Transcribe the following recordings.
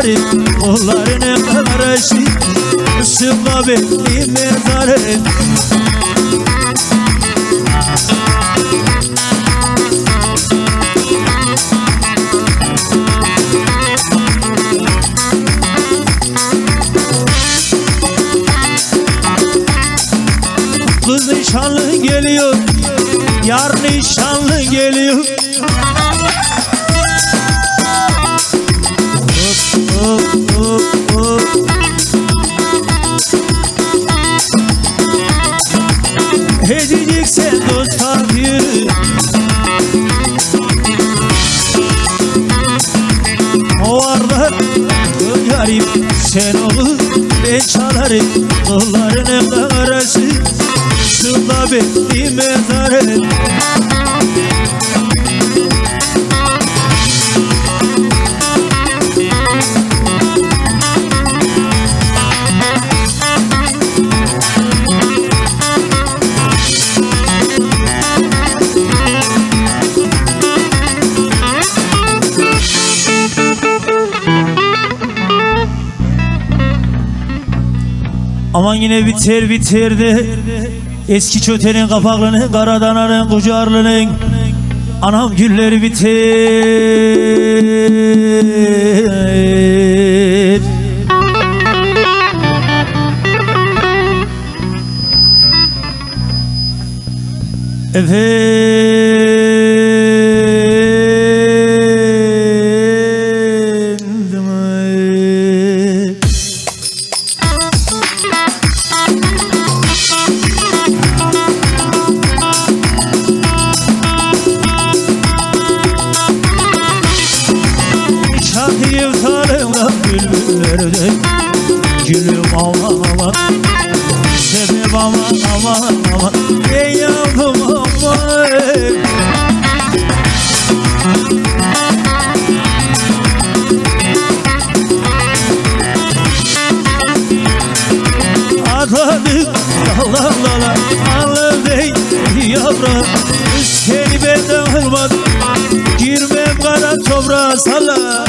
çaları kollarının arası Sıkma beni mezarı Kız nişanlı geliyor, yar nişanlı geliyor. Hop hop hop hop. Hedicik sen dost tabii. O arada yarim sen olur ben çalarım kollarının arası Sıkma beni mezarı Aman yine biter de eski çötenin kapaklının karadananın kucarlının anam gülleri biter Gülüm aman aman sebep aman aman aman ey yavrum aman Atladık Allah Allah anladık yavrum seni benden hırmat girmem kara toprağa salla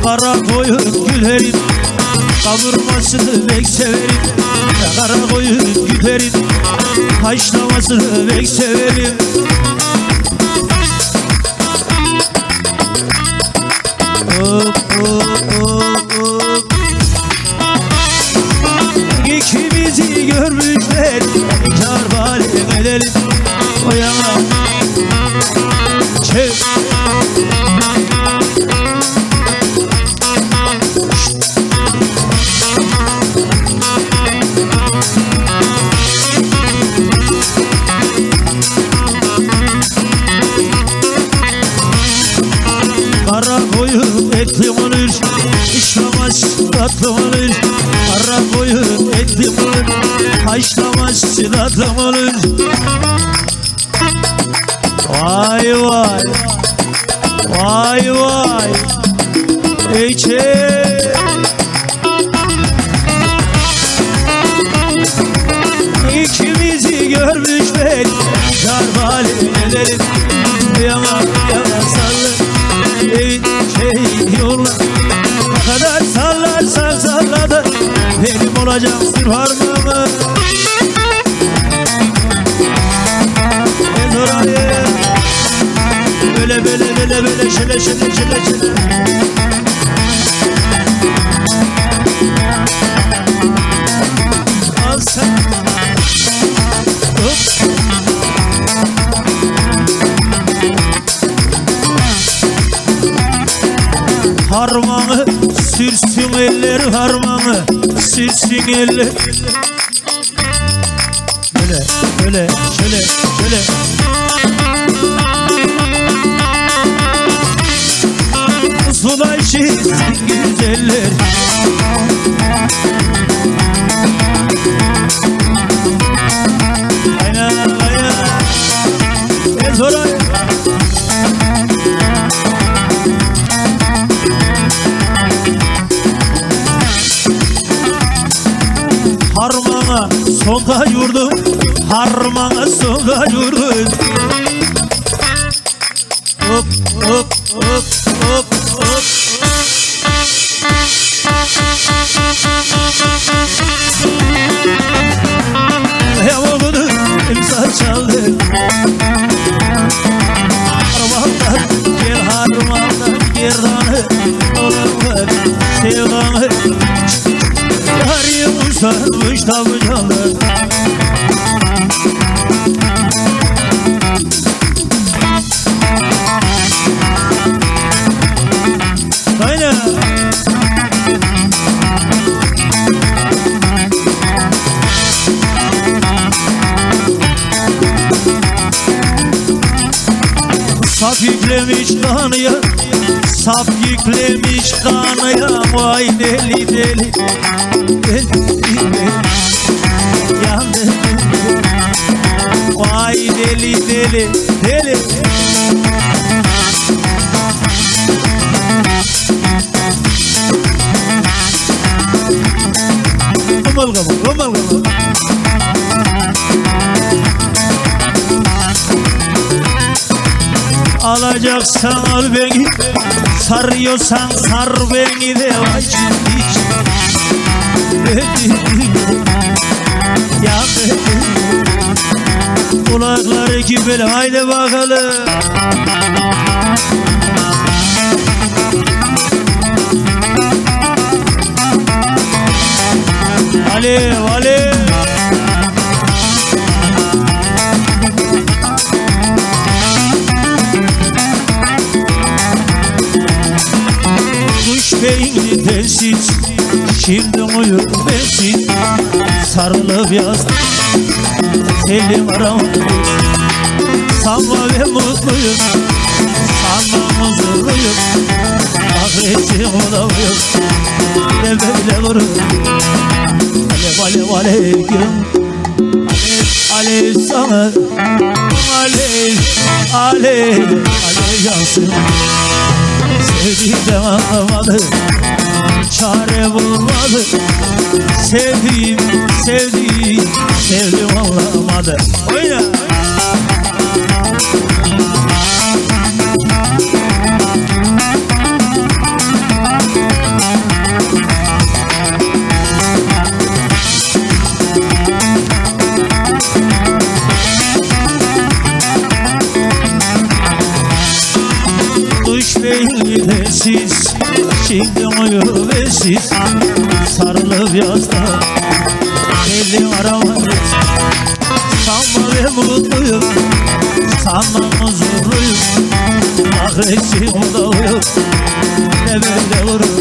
Kara koyun gülerim kavurmasını pek severim Kara koyun gülerim haşlamasını pek severim Hop hop hop hop İkimizi görmüşler kar bari edelim o yana çev Kara koyun etli olur, haşlamaz tatlı olur. Kara koyun etli olur, haşlamaz tatlı olur. Vay vay, vay vay, eyçe. İkimizi görmüşler, zarbali ederim. Yana yana sallı. Yolla ne kadar sallarsan salla da benim olacaksın harmanı Ben oraya böyle şöyle Al sen Harmanı sürsün eller harmanı sürsün eller Böyle şöyle Sular şişsin güzeller Aynen Ez oraya Harmana songa yurdum, harmana songa yurdum. Hop hop hop hop hop. Yağmurdu imza çaldı. Harmanlar gel, harmanlar gel danı. Olanlar sevdanı. Yarım uzanmış tabi çaldı. Aynen. Sap yüklemiş kanıya, sap yüklemiş kanıya. Vay deli deli, deli deli, yandı. Vay deli deli, deli. Kımal kımal, kımal kımal. Alacaksan al beni, sarıyorsan sar beni de vay hiç. Ya kulakları gibi haydi bakalım. Alev alev. Kuş beyni telsiz, şimdi uyur bensiz. Sarılıp yazdım, elim aramda. Sanma ve mutluyum, sanma huzurluyum. Ahretim olamıyor, ne böyle vurur. Alev alev alev güm, alev alev sana. Alev alev alev yansın. Sevdiğim anlamadı, çare bulmadı. Sevdiğim, sevdiğim, sevdim anlamadı. Oyna! Kuş beyni telsiz, şimdi uyur bensiz. Sarılıp yazda, elim aramadı. Sanma ve mutluyum, sanma huzurluyum. Ahretim olamıyor, ne böyle vurur.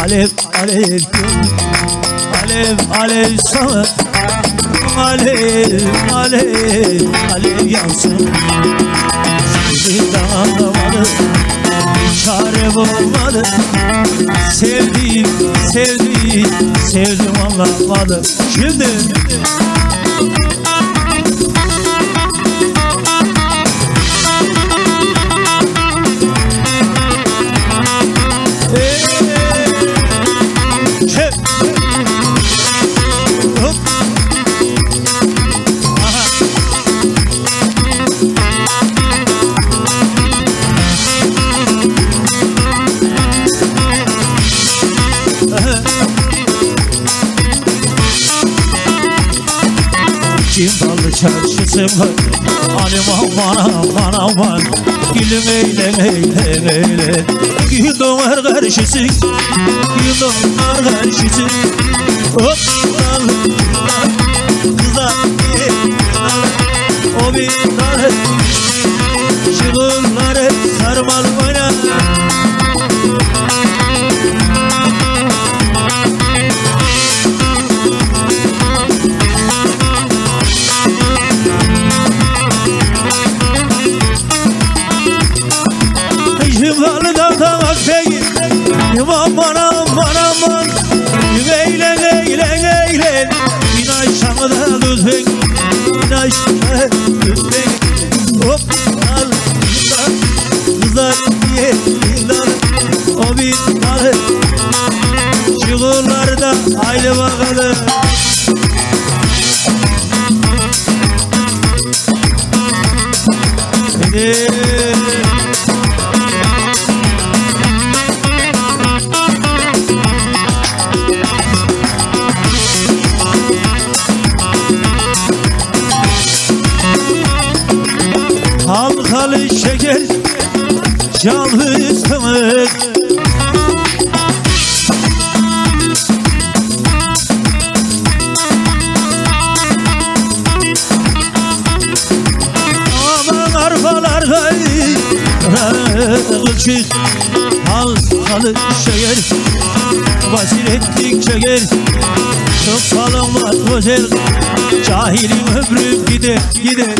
Alev alev güm, alev alev sana. Alev alev alev yansın. Sevdiğimden anlamadı, çare bulmadı. Sevdiğim, sevdiğim, sevdim anlamadı. Şimdi Cimbalı çarşısı var, aman aman aman. Gülüm eyle eyle eyle. Gül doğar karşısı, gül doğar karşısı. Hop kızlar, o bir tane çığırlar hep sarmal oynar. Cimbalı dağdan akbeyi, aman aman aman. Eyle eyle eyle. Bin aşağıda düzbek, bin aşağıda düzbek. Hop al kızlar ye, o bir tane çığırlarda haydi bakalım. Haydi. Halkalı şeker çalmışsınız. Aman arpalarda kılçık. Halkalı şeker basiretlik şeker. Çok salınmaz güzel, cahilin ömrü gider gider.